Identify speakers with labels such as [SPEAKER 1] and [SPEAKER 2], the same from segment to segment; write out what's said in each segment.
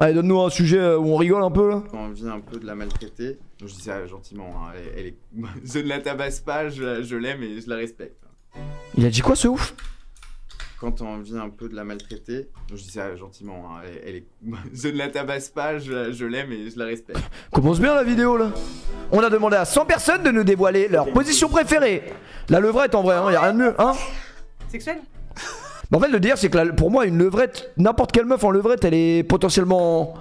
[SPEAKER 1] Allez, donne-nous un sujet où on rigole un peu là.
[SPEAKER 2] Quand on vient un peu de la maltraiter, je dis ça gentiment, hein, elle est... je ne la tabasse pas, je l'aime et je la respecte.
[SPEAKER 1] Il a dit quoi ce ouf?
[SPEAKER 2] Quand on vient un peu de la maltraiter, je dis ça gentiment, hein, elle est... je ne la tabasse pas, je l'aime et je la respecte.
[SPEAKER 1] Commence bien la vidéo là. On a demandé à 100 personnes de nous dévoiler leur position préférée. La levrette en vrai, hein, y a rien de mieux, hein.
[SPEAKER 3] Sexuel?
[SPEAKER 1] Bah en fait le délire c'est que pour moi une levrette, n'importe quelle meuf en levrette elle est potentiellement...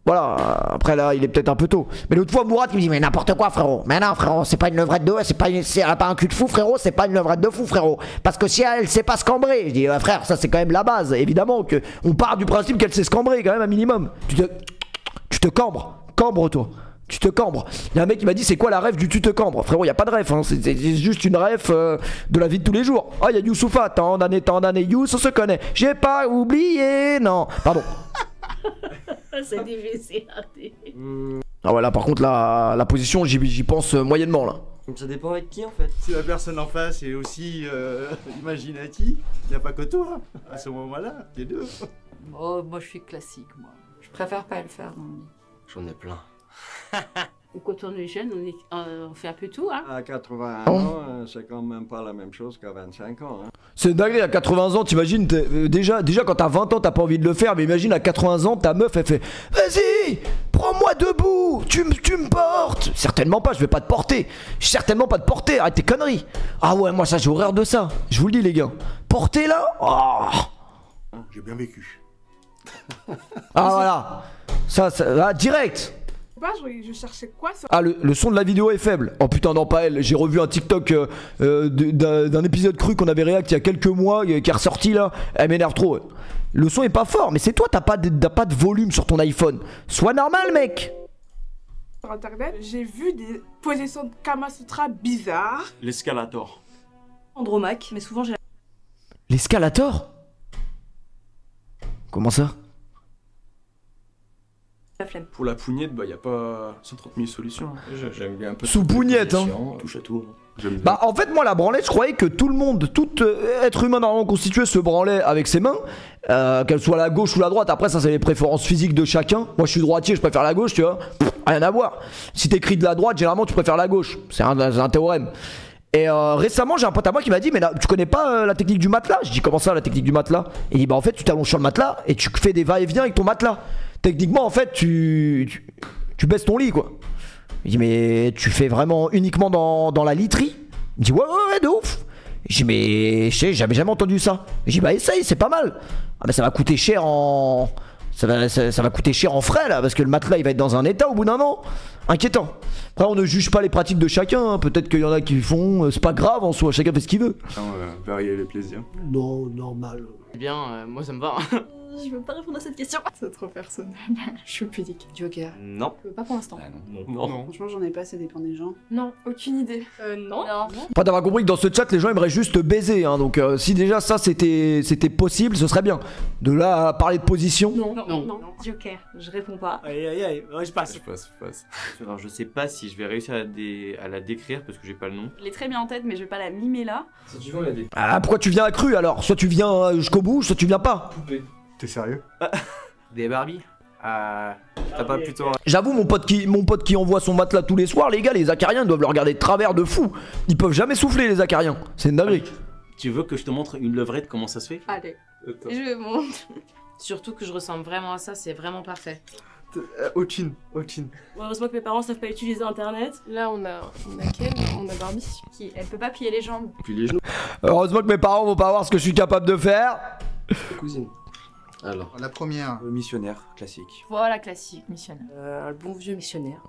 [SPEAKER 1] Voilà, après là il est peut-être un peu tôt. Mais l'autre fois Mourad il me dit mais n'importe quoi frérot. Mais non frérot, c'est pas une levrette de... elle a pas un cul de fou frérot, c'est pas une levrette de fou frérot. Parce que si elle sait pas se cambrer, je dis frère ça c'est quand même la base. Évidemment que on part du principe qu'elle sait se cambrer quand même un minimum. Tu te cambres, cambre-toi. Tu te cambres. Il y a un mec qui m'a dit c'est quoi la ref du tu te cambres. Frérot, y a pas de ref, hein. C'est juste une ref de la vie de tous les jours. Ah, il y a Youssoufa, tant d'années, Youss, on se connaît. J'ai pas oublié, non. Pardon.
[SPEAKER 4] C'est difficile.
[SPEAKER 1] Ah voilà, par contre la position, j'y pense moyennement là.
[SPEAKER 5] Ça dépend avec qui en fait.
[SPEAKER 6] Si la personne en face est aussi imaginative, il n'y a pas que toi. À ce moment-là, les deux.
[SPEAKER 4] Oh, moi je suis classique, moi. Je préfère pas le faire dans le lit.
[SPEAKER 5] J'en ai plein.
[SPEAKER 4] Quand on est jeune, on fait un peu tout, hein.
[SPEAKER 6] À 80 ans, c'est quand même pas la même chose qu'à 25 ans. Hein.
[SPEAKER 1] C'est une dinguerie, à 80 ans, t'imagines, déjà quand t'as 20 ans, t'as pas envie de le faire, mais imagine à 80 ans, ta meuf, elle fait vas-y, prends-moi debout, tu me portes. Certainement pas, je vais pas te porter. Certainement pas te porter, arrête tes conneries. Ah ouais, moi ça, j'ai horreur de ça. Je vous le dis, les gars. Porter là, oh.
[SPEAKER 6] J'ai bien vécu.
[SPEAKER 1] Ah voilà, ça, direct.
[SPEAKER 3] Je cherchais quoi ça?
[SPEAKER 1] Ah le son de la vidéo est faible. Oh putain non pas elle. J'ai revu un TikTok d'un épisode cru qu'on avait réact il y a quelques mois qui est ressorti là. Elle m'énerve trop. Le son est pas fort mais c'est toi t'as pas de volume sur ton iPhone. Sois normal mec.
[SPEAKER 3] Sur internet, j'ai vu des positions de Kama Sutra bizarres.
[SPEAKER 5] L'escalator.
[SPEAKER 4] Andromaque, mais souvent j'ai...
[SPEAKER 1] L'escalator? Comment ça?
[SPEAKER 4] la flemme.
[SPEAKER 5] Pour la pougnette, bah y a pas 130 000 solutions.
[SPEAKER 6] J'aime bien un peu.
[SPEAKER 1] Sous pougnette hein.
[SPEAKER 5] Touche à tout.
[SPEAKER 1] Bah en fait moi la branlette je croyais que tout le monde, tout être humain normalement constitué se branlait avec ses mains, qu'elle soit la gauche ou la droite. Après ça c'est les préférences physiques de chacun. Moi je suis droitier, je préfère la gauche tu vois. Rien à voir. Si t'écris de la droite généralement tu préfères la gauche. C'est un théorème. Et récemment j'ai un pote à moi qui m'a dit mais là, tu connais pas la technique du matelas? Je dis comment ça la technique du matelas? Il dit bah en fait tu t'allonges sur le matelas et tu fais des va-et-vient avec ton matelas. Techniquement en fait tu baisses ton lit quoi. Il dit mais tu fais vraiment uniquement dans la literie? Il me dit ouais de ouf. Je dis mais je sais j'avais jamais entendu ça. Je dis bah essaye c'est pas mal. Ah bah ça va coûter cher en... Ça va coûter cher en frais là parce que le matelas il va être dans un état au bout d'un an. Inquiétant. Après on ne juge pas les pratiques de chacun hein. Peut-être qu'il y en a qui font, c'est pas grave en soi, chacun fait ce qu'il veut.
[SPEAKER 6] Varier les plaisirs.
[SPEAKER 7] Non, normal.
[SPEAKER 8] Eh bien, moi ça me va.
[SPEAKER 4] Je veux pas répondre à cette question.
[SPEAKER 3] C'est trop personnel. Je suis pudique.
[SPEAKER 4] Joker.
[SPEAKER 5] Non.
[SPEAKER 4] Pas pour l'instant.
[SPEAKER 5] Non.
[SPEAKER 3] Franchement, j'en ai pas, ça dépend des gens.
[SPEAKER 4] Non, aucune idée.
[SPEAKER 3] Non.
[SPEAKER 1] Après t'as compris que dans ce chat les gens aimeraient juste baiser hein. Donc si déjà ça c'était possible ce serait bien. De là à parler de position.
[SPEAKER 4] Non.
[SPEAKER 9] Joker, je réponds pas.
[SPEAKER 7] Aïe aïe aïe, ouais, je passe.
[SPEAKER 2] Je passe. Alors je sais pas si je vais réussir à la décrire parce que j'ai pas le nom.
[SPEAKER 9] Je l'ai très bien en tête, mais je vais pas la mimer là.
[SPEAKER 2] Si tu veux, il y a des
[SPEAKER 1] Ah pourquoi tu viens accru alors? Soit tu viens jusqu'au bout, soit tu viens pas.
[SPEAKER 2] poupées.
[SPEAKER 6] T'es sérieux?
[SPEAKER 2] Des Barbie. T'as pas plutôt...
[SPEAKER 1] J'avoue mon pote qui envoie son matelas tous les soirs, les gars, les acariens doivent le regarder de travers de fou. Ils peuvent jamais souffler les acariens. C'est une dinguerie.
[SPEAKER 5] Tu veux que je te montre une levrette comment ça se fait?
[SPEAKER 9] Allez, je monte.
[SPEAKER 4] Surtout que je ressemble vraiment à ça, c'est vraiment parfait.
[SPEAKER 6] Aucune.
[SPEAKER 9] Heureusement que mes parents savent pas utiliser internet.
[SPEAKER 3] Là, on a quelle? On a Barbie.
[SPEAKER 9] Elle peut pas plier les jambes.
[SPEAKER 5] Puis les genoux.
[SPEAKER 1] Heureusement que mes parents vont pas voir ce que je suis capable de faire.
[SPEAKER 5] Cousine. Alors.
[SPEAKER 6] La première.
[SPEAKER 5] Missionnaire, classique.
[SPEAKER 9] Voilà, classique, missionnaire.
[SPEAKER 4] Un bon vieux missionnaire.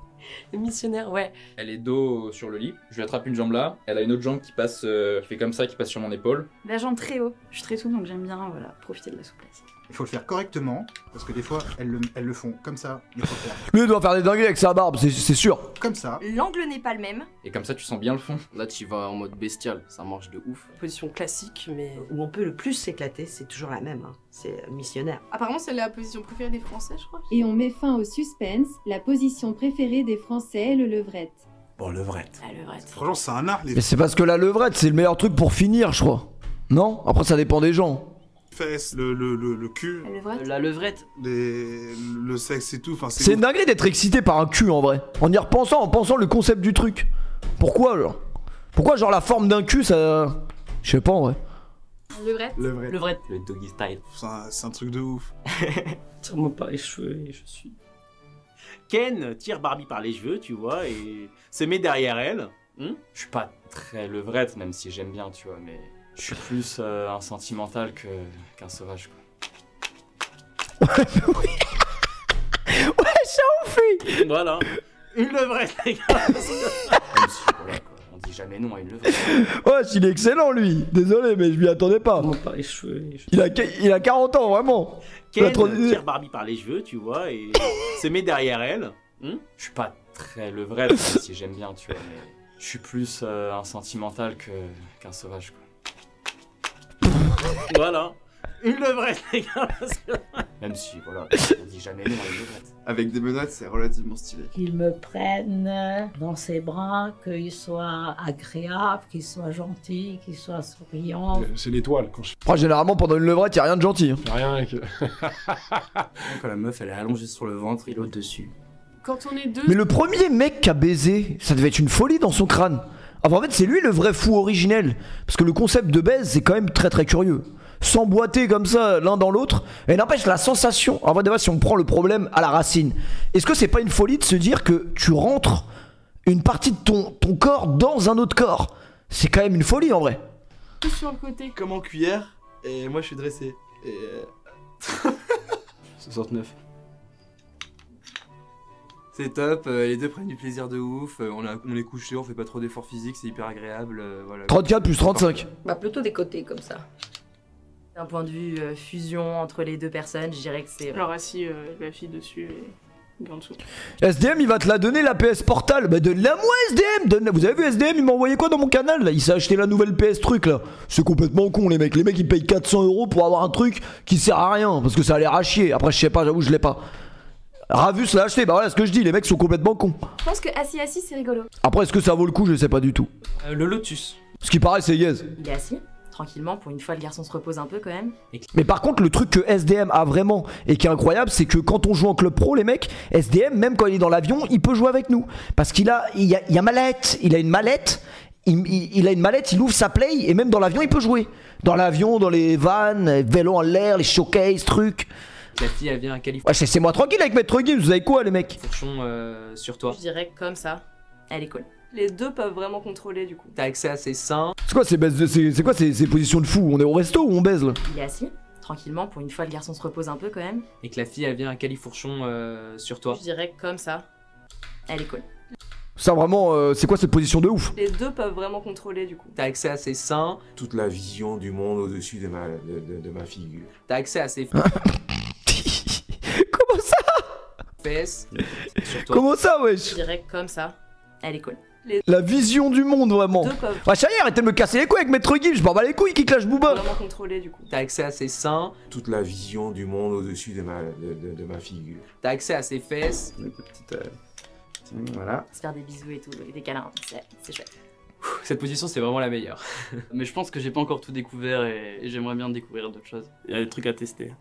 [SPEAKER 4] Le missionnaire, ouais.
[SPEAKER 8] Elle est dos sur le lit, je lui attrape une jambe là, elle a une autre jambe qui passe, qui fait comme ça, qui passe sur mon épaule.
[SPEAKER 9] La jambe très haut. Je suis très souple, donc j'aime bien voilà, profiter de la souplesse.
[SPEAKER 10] Il faut le faire correctement, parce que des fois, elles le font comme ça, il faut faire
[SPEAKER 1] Lui il doit faire des dingueries avec sa barbe, c'est sûr.
[SPEAKER 10] comme ça.
[SPEAKER 9] L'angle n'est pas le même.
[SPEAKER 8] Et comme ça tu sens bien le fond. Là tu vas en mode bestial, ça marche de ouf.
[SPEAKER 4] Position classique, mais...
[SPEAKER 7] Où on peut le plus s'éclater, c'est toujours la même. Hein. C'est missionnaire.
[SPEAKER 3] Apparemment, c'est la position préférée des Français, je crois.
[SPEAKER 11] Et on met fin au suspense, la position préférée des Français est le levrette.
[SPEAKER 5] Bon, levrette.
[SPEAKER 9] La levrette.
[SPEAKER 10] Franchement, c'est un art, les...
[SPEAKER 1] Mais c'est parce que la levrette c'est le meilleur truc pour finir je crois. Non? Après ça dépend des gens.
[SPEAKER 12] fesses, le cul,
[SPEAKER 9] La levrette.
[SPEAKER 12] le sexe et tout. Enfin,
[SPEAKER 1] C'est une
[SPEAKER 12] ouf.
[SPEAKER 1] dinguerie d'être excité par un cul en vrai. En y repensant, en pensant le concept du truc. Pourquoi genre? Pourquoi genre la forme d'un cul ça... Je sais pas en vrai.
[SPEAKER 9] Levrette.
[SPEAKER 5] Levrette. Le doggy style.
[SPEAKER 12] C'est un truc de ouf.
[SPEAKER 5] Tire-moi par les cheveux et je suis... Ken tire Barbie par les cheveux, tu vois, et se met derrière elle.
[SPEAKER 8] Je suis pas très levrette, même si j'aime bien, tu vois, mais je suis plus un sentimental qu'un sauvage, quoi.
[SPEAKER 1] Ouais, ça ouf.
[SPEAKER 5] Voilà. Une levrette, les gars.
[SPEAKER 8] Même si, voilà, quoi, on dit jamais non à une levrette.
[SPEAKER 1] Ouais, il est excellent lui. Désolé, mais je m'y attendais pas.
[SPEAKER 5] Tire-moi par les cheveux et je...
[SPEAKER 1] Il a 40 ans, vraiment.
[SPEAKER 5] Ken
[SPEAKER 1] trop-
[SPEAKER 5] tire Barbie par les cheveux, tu vois, et se met derrière elle.
[SPEAKER 8] Je suis pas très levrette, même si j'aime bien, tu vois, mais je suis plus un sentimental qu'un sauvage, quoi.
[SPEAKER 5] Voilà. Une levrette, les gars.
[SPEAKER 8] Même si, voilà, on dit jamais non à une levrette.
[SPEAKER 2] Avec des menottes, c'est relativement stylé.
[SPEAKER 13] Qu'il me prenne dans ses bras, qu'il soit agréable, qu'il soit gentil, qu'il soit souriant.
[SPEAKER 14] C'est l'étoile quand je
[SPEAKER 1] Oh, généralement pendant une levrette, y'a rien de gentil. Hein.
[SPEAKER 14] fais rien que...
[SPEAKER 5] Quand la meuf, elle est allongée sur le ventre et l'autre dessus.
[SPEAKER 3] Quand on est deux,
[SPEAKER 1] Mais le premier mec qui a baisé, ça devait être une folie dans son crâne. Enfin, en fait, c'est lui le vrai fou originel. Parce que le concept de baise, c'est quand même très très curieux. S'emboîter comme ça l'un dans l'autre. Et n'empêche la sensation. En vrai, si on prend le problème à la racine, est-ce que c'est pas une folie de se dire que tu rentres une partie de ton corps dans un autre corps? C'est quand même une folie en vrai.
[SPEAKER 3] tout sur le côté.
[SPEAKER 15] Comme en cuillère, et moi je suis dressé. Et
[SPEAKER 5] 69.
[SPEAKER 15] c'est top, les deux prennent du plaisir de ouf, on est couché, on fait pas trop d'efforts physiques, c'est hyper agréable. Voilà.
[SPEAKER 1] 34 plus 35.
[SPEAKER 9] Bah plutôt des côtés comme ça. D'un point de vue fusion entre les deux personnes, je dirais que c'est...
[SPEAKER 3] Alors assis la fille dessus et en dessous.
[SPEAKER 1] SDM il va te la donner la PS Portal. Bah donne-la moi SDM. Vous avez vu SDM, il m'a envoyé quoi dans mon canal là? Il s'est acheté la nouvelle PS truc là. C'est complètement con les mecs. Les mecs ils payent 400 € pour avoir un truc qui sert à rien. Parce que ça a l'air à chier. Après je sais pas, j'avoue je l'ai pas. Ravus l'a acheté, bah voilà ce que je dis, les mecs sont complètement cons.
[SPEAKER 9] Je pense que assis c'est rigolo.
[SPEAKER 1] Après est-ce que ça vaut le coup, je sais pas du tout.
[SPEAKER 15] Le lotus.
[SPEAKER 1] Ce qui paraît c'est yes.
[SPEAKER 9] Il est assis, tranquillement, pour une fois le garçon se repose un peu quand même.
[SPEAKER 1] Mais par contre le truc que SDM a vraiment et qui est incroyable, c'est que quand on joue en club pro les mecs, SDM même quand il est dans l'avion il peut jouer avec nous. Parce qu'il a, il y a mallette, il a une mallette, il a une mallette, il ouvre sa play et même dans l'avion il peut jouer. Dans l'avion, dans les vannes, vélo en l'air, les showcases, trucs.
[SPEAKER 15] La fille elle vient à Californie.
[SPEAKER 1] Ouais laissez-moi tranquille avec Maître Gims, vous avez quoi les mecs?
[SPEAKER 15] Fourchon sur toi.
[SPEAKER 9] Je dirais comme ça, elle est cool.
[SPEAKER 3] Les deux peuvent vraiment contrôler du coup.
[SPEAKER 15] T'as accès à ses seins.
[SPEAKER 1] C'est quoi ces positions de fou? On est au resto ou on baise là?
[SPEAKER 9] Il est assis, tranquillement, pour une fois le garçon se repose un peu quand même.
[SPEAKER 15] Et que la fille elle vient à Califourchon sur toi.
[SPEAKER 9] Je dirais comme ça, elle est cool.
[SPEAKER 1] Ça vraiment, c'est quoi cette position de ouf?
[SPEAKER 3] Les deux peuvent vraiment contrôler du coup.
[SPEAKER 15] T'as accès à ses seins.
[SPEAKER 14] Toute la vision du monde au-dessus de ma figure.
[SPEAKER 15] T'as accès à ses
[SPEAKER 1] Comment ça?
[SPEAKER 15] fesses. Sur toi.
[SPEAKER 1] Comment ça wesh?
[SPEAKER 9] Je dirais comme ça, elle est cool.
[SPEAKER 1] La vision du monde vraiment. Ah chérie, arrêtez de me casser les couilles avec Maître Gims, je m'en bats les couilles qui clash Booba.
[SPEAKER 3] Vraiment contrôler du coup.
[SPEAKER 15] T'as accès à ses seins.
[SPEAKER 14] Toute la vision du monde au-dessus de ma figure.
[SPEAKER 15] T'as accès à ses fesses.
[SPEAKER 2] Voilà.
[SPEAKER 9] Se faire des bisous et tout, et des câlins, c'est chouette.
[SPEAKER 15] Cette position c'est vraiment la meilleure. Mais je pense que j'ai pas encore tout découvert et j'aimerais bien découvrir d'autres choses. Il y a des trucs à tester.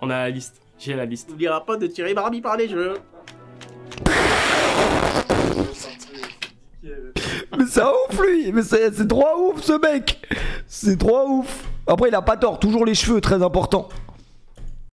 [SPEAKER 15] On a la liste. J'ai la liste.
[SPEAKER 5] N'oubliera pas de tirer Barbie par les cheveux.
[SPEAKER 1] Mais ça ouf lui, mais c'est trop ouf ce mec. C'est trop ouf. Après il a pas tort, toujours les cheveux, très important.